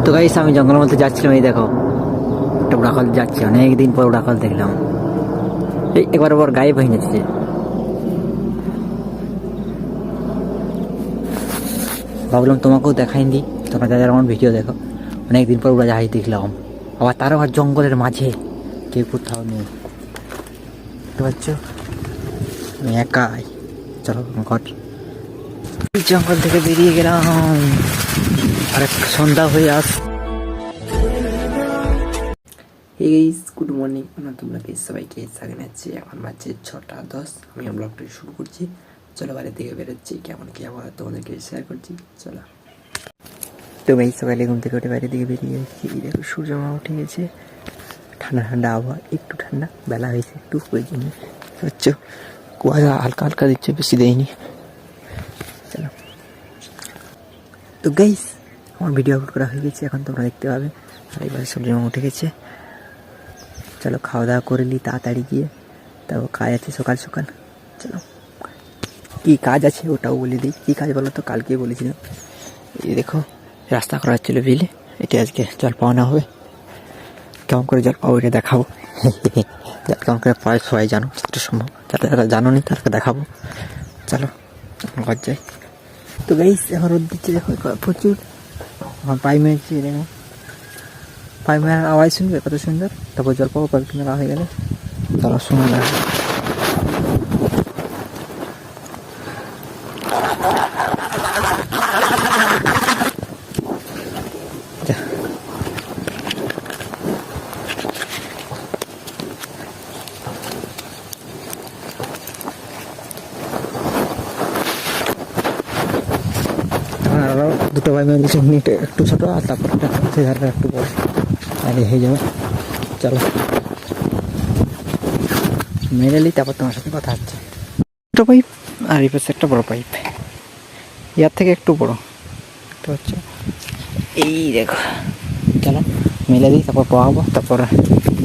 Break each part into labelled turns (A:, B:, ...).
A: তো গাইস আমি জঙ্গলের মধ্যে যাচ্ছিলাম, এই দেখো একটা উড়াকল যাচ্ছে, অনেকদিন পর উড়াকল দেখলাম। এই একবার ওর গায়েব হয়ে যাচ্ছে। ভাবলাম তোমাকেও দেখাই দিই, তোমরা যারা আমার ভিডিও দেখো, অনেকদিন পর উড়াজাহাজ দেখলাম। আবার তারও আবার জঙ্গলের মাঝে, কেউ কোথাও নেই, বুঝতে পারছো? আমি একাই। চলো ঘর জঙ্গল থেকে বেরিয়ে গেলাম, আর সন্ধ্যা হয়ে আস। গুড মর্নিং, তোমরা কি সবাইকে সাথে নিচ্ছি। এখন বাজছে 6:10, আমি ব্লগটি শুরু করছি। চলো বাইরের দিকে বেরোচ্ছি, কেমন কি আবার তোমাদেরকে শেয়ার করছি। চলো। তো এই সকালে ঘুম থেকে উঠে বাইরের দিকে বেরিয়ে এসেছি। দেখো সূর্য মামা উঠে গেছে, ঠান্ডা ঠান্ডা আবহাওয়া, একটু ঠান্ডা, বেলা হয়েছে একটু, ওই জন্য হচ্ছে কুয়াশা হালকা হালকা দিচ্ছে, বেশি দেয়নি। চলো। তো গাইস আমার ভিডিও আপলোড করা হয়ে গেছে, এখন তোমরা দেখতে পাবে। আর এবার সূর্য মামা উঠে গেছে। চলো খাওয়া দাওয়া করে নিই তাড়াতাড়ি গিয়ে, তারপর কাজ আছে সকাল সকাল। চলো কী কাজ আছে ওটাও বলে দিই। কী কাজ বলো তো, কালকে বলেছিলাম। এই দেখো রাস্তা করা হচ্ছিলো বিলে, এটা আজকে জল পাওয়ানো হবে। কেমন করে জল পাবো এটা দেখাবো। জল কেমন করে পায় সবাই জানো যতটা সম্ভব, যারা যারা জানো নি তাদেরকে দেখাবো। চলো ঘর যাই। তো গাইস এখন রোদ দিচ্ছে দেখো প্রচুর, আমার পাই মেরেছি, দেখো পাই মেরার আওয়াজ শুনবে কত সুন্দর। তারপর জল পাবো, পাইপ মেরা হয়ে গেলে। চলো শোনা না। আরও দুটো ভাই মেরেছি, একটু ছোটো, আর তারপর সেই ধারটা একটু বড়, আর হয়ে যাবে। চলো মেরে নিই, তারপর তোমার সাথে কথা হচ্ছে। ছোটো পাইপ আর এই পাশে একটা বড়ো পাইপ, ইয়ার থেকে একটু বড়ো, দেখতে পাচ্ছ? এই দেখো চলো মেলে দিই, তারপর পাওয়াবো, তারপর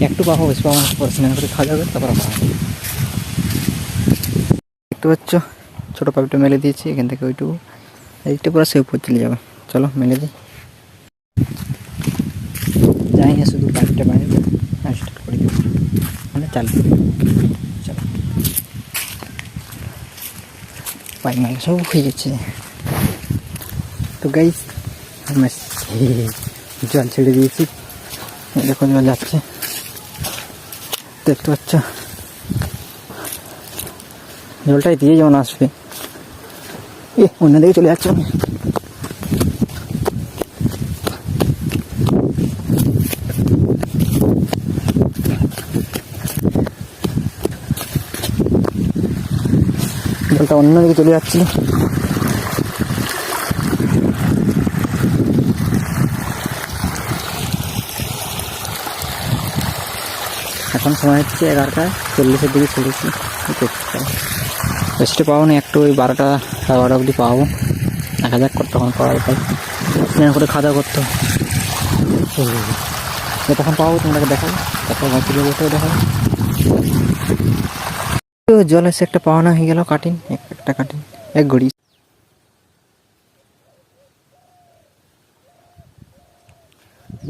A: একটু পাবো, বেশি পাবো না, তারপর স্নান করে খাওয়া যাবে, তারপর পাবো। দেখতে পাচ্ছ ছোটো পাইপটা মেলে দিয়েছি, এখান থেকে ওইটুকু এইটা পুরো সে উপর চলে যাবে। চলো মেলে দিই, যাই না শুধু পাইপটা বাইরে স্টার্ট করে দেবো, মানে চালু। চলো পাইপ মেলে সব হয়ে গেছে। তো গাইস আমরা জল ছেড়ে দিয়েছি, দেখো জল যাচ্ছে, দেখতে পাচ্ছ? জলটাই দিয়ে যেমন আসবে, অন্যদিকে চলে যাচ্ছে। জলটা অন্যদিকে চলে যাচ্ছিল। এখন সময় হচ্ছে 11:40 দিকে চলেছি। বেশিটা পাবো না, একটু ওই 12টা অবধি পাবো, 1000 তখন পাওয়া যায়। স্নান করে খাওয়া দাওয়া করতে হবে, তখন পাবো, তোমাকে দেখাবো, তারপর বাকিগুলো বসেও দেখাবো। জল এসে একটা পাওয়ানো হয়ে গেল, কাটিং, একটা কাটিং, এক ঘড়ি।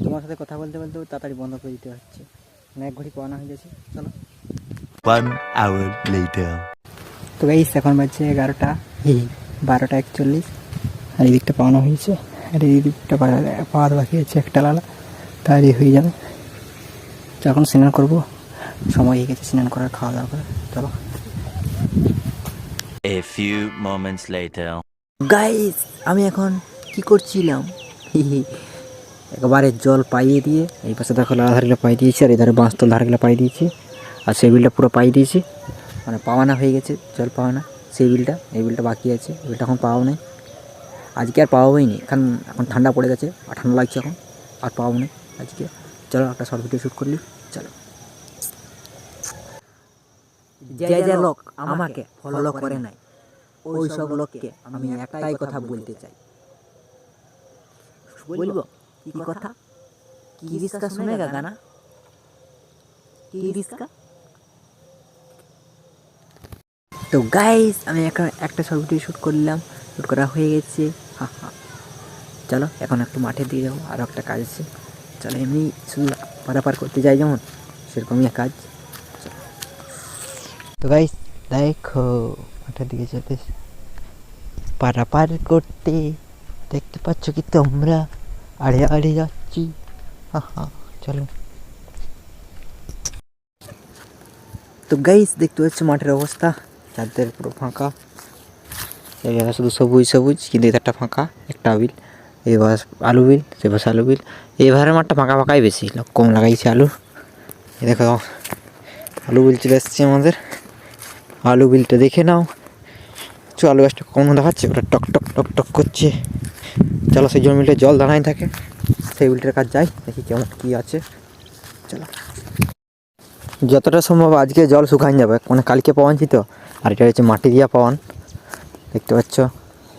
A: তোমার সাথে কথা বলতে বলতে তাড়াতাড়ি বন্ধ করে দিতে হচ্ছে, মানে এক ঘড়ি পাওয়ানো হয়ে গেছে। চলো
B: 1 hour later.
A: তো গাইস এখন বাজছে 12:41, আর এই দিকটা পাওয়ানো হয়েছে, আর এই দিকটা পাওয়ার বাকি আছে একটা লালা, তাড়াতাড়ি হয়ে যাবে। যখন স্নান করবো, সময় হয়ে গেছে স্নান করার, খাওয়া দাওয়া করে। চলো।
B: A few moments later.
A: Guys আমি এখন কি করছিলাম, একবারে জল পাইয়ে দিয়ে, এই পাশে দেখো লালা ধারগুলো পাই দিয়েছি, আর এই ধারে বাঁশতল ধারগুলো পাই দিয়েছি, আর সেই বিলটা পুরো পাই দিয়েছি, মানে পাওয়ানা হয়ে গেছে, জল পাওয়ানা। সেই বিলটা, এই বিলটা বাকি আছে, বিলটা এখন পাওয়া নেই, আজকে আর পাওয়াই নি, এখন ঠান্ডা পড়ে গেছে, আর ঠান্ডা লাগছে এখন, আর পাওয়া নেই আজকে। চলো একটা শর্ট ভিডিও শ্যুট করলি। চলো। যে যে লোক আমাকে ফলো করে নাই, ওই সব লোককে আমি একটাই কথা বলতে চাই। বলবো কি কথা? কি রিস্কা শুনেগা গানা, কি রিস্কা? তো গাইস আমি একটা শর্ট ভিডিও শ্যুট করলাম, শ্যুট করা হয়ে গেছে। চলো এখন একটু মাঠের দিকে যাবো, আরও একটা কাজ আছে। চলো এমনি শুধু পারাপার করতে যাই যেমন সেরকমই কাজ। তো গাইস দেখো মাঠের দিকে চলে পারাপার করতে, দেখতে পাচ্ছ কি তোমরা, আড়ে আড়ে যাচ্ছি। হ্যাঁ চলো। তো গাইস দেখতে পাচ্ছ মাঠের অবস্থা, চারদের পুরো ফাঁকা, এই জায়গা শুধু সবুজ সবুজ, কিন্তু এধারটা ফাঁকা, একটা বিল, এবার আলু বিল, সেবার আলু বিল। এবারে মাঠটা ফাঁকা ফাঁকাই বেশি, কম লাগাইছে আলু। এই দেখো আলু বিল চলে এসছে আমাদের, আলু বিলটা দেখে নাও। আলু গাছটা কম দেখাচ্ছে, ওটা টক টক টক টক করছে। চলো সেই জমিটা জল দাঁড়াই থাকে, সেই বিলটার কাজ যাই, দেখি কেমন কী আছে। চলো যতটা সম্ভব আজকে জল শুকান যাবে, মানে কালকে পাওয়ানছি তো। আর এটা হচ্ছে মাটি দিয়া পাওয়ান, দেখতে পাচ্ছ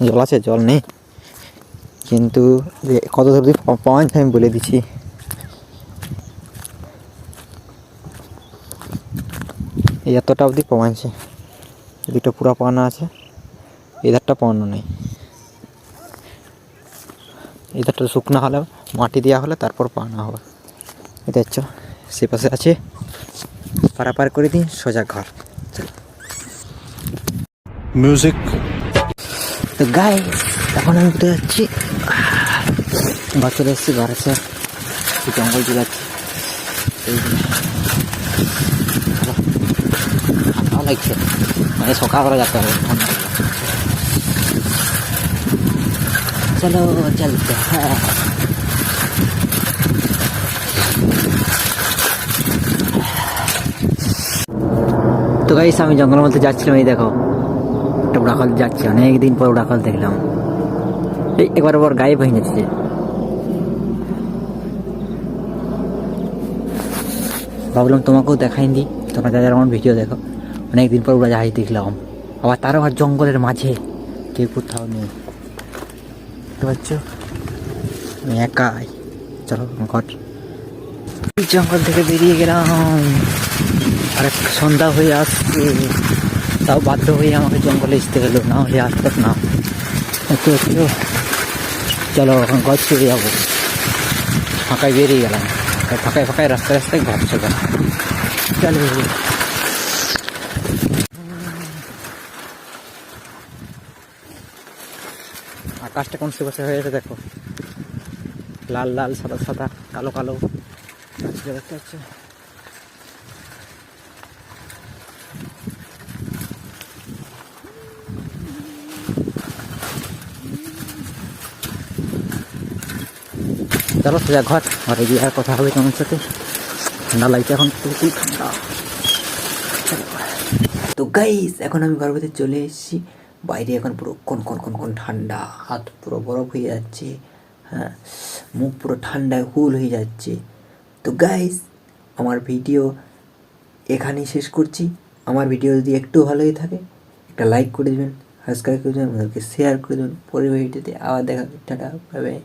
A: জল আছে জল নেই, কিন্তু কত দূর পাওয়ান আমি বলে দিচ্ছি। এই এতটা অবধি পাওয়ানছে, দুটো পুরো পাওয়ানো আছে, এধারটা পাওয়ানো নেই। এধারটা শুকনো হলে মাটি দেওয়া হলে তারপর পাওয়ানো হবে। এটা হচ্ছে সে পাশে আছে, পারাপার করে দিন সোজা ঘর।
B: Music.
A: তো গাইস এখন আমি কোথায় যাচ্ছি, ঘর চলে এসেছি, ঘর আছে জঙ্গল চলে যাচ্ছি। ভালো লাগছে, মানে সকালবেলা যেতে হবে। চলো চলতে হ্যাঁ। তো গাইস আমি জঙ্গলের মধ্যে যাচ্ছিলাম, এই দেখো একটা উড়াকল যাচ্ছে, অনেকদিন পর উড়াকল দেখলাম। এই একবার ওর গায়েব হয়ে যাচ্ছে। ভাবলাম তোমাকেও দেখাই দিই, তোমরা যারা আমার ভিডিও দেখো, অনেকদিন পর উড়াজাহাজ দেখলাম, আবার তারও আর জঙ্গলের মাঝে, কেউ কোথাও নেই, বুঝতে পারছো, আমি একাই। চলো ঘর, জঙ্গল থেকে বেরিয়ে গেলাম, আর সন্ধ্যা হয়ে আসছে, তাও বাধ্য হয়ে আমাকে জঙ্গলে আসতে হলো, না হলে আসতো না। একটু একটু চলো এখন ঘর চলে যাবো, ফাঁকায় বেরিয়ে গেলাম, ফাঁকায় ফাঁকায় রাস্তায় রাস্তায় ঘর চলে চলো। আকাশটা কোন সুবাসে হয়ে গেছে দেখো, লাল লাল সাদা সাদা কালো কালো দেখতে পাচ্ছ। চলো সোজা ঘর, ঘরে গিয়ে আর কথা হবে তোমার সাথে। ঠান্ডা লাগছে এখন, খুবই ঠান্ডা। তো গাইস এখন আমি ঘরের ভিতরে চলে এসেছি, বাইরে এখন পুরো কোন কোন কোন কোন ঠান্ডা, হাত পুরো বরফ হয়ে যাচ্ছে, হ্যাঁ মুখ পুরো ঠান্ডায় হুল হয়ে যাচ্ছে। তো গাইস আমার ভিডিও এখানেই শেষ করছি। আমার ভিডিও যদি একটু ভালোই থাকে একটা লাইক করে দেবেন, সাবস্ক্রাইব করে দেবেন, আমাদেরকে শেয়ার করে দেবেন। পরের ভিডিওতে আবার দেখা হবে, টাটা বাই বাই।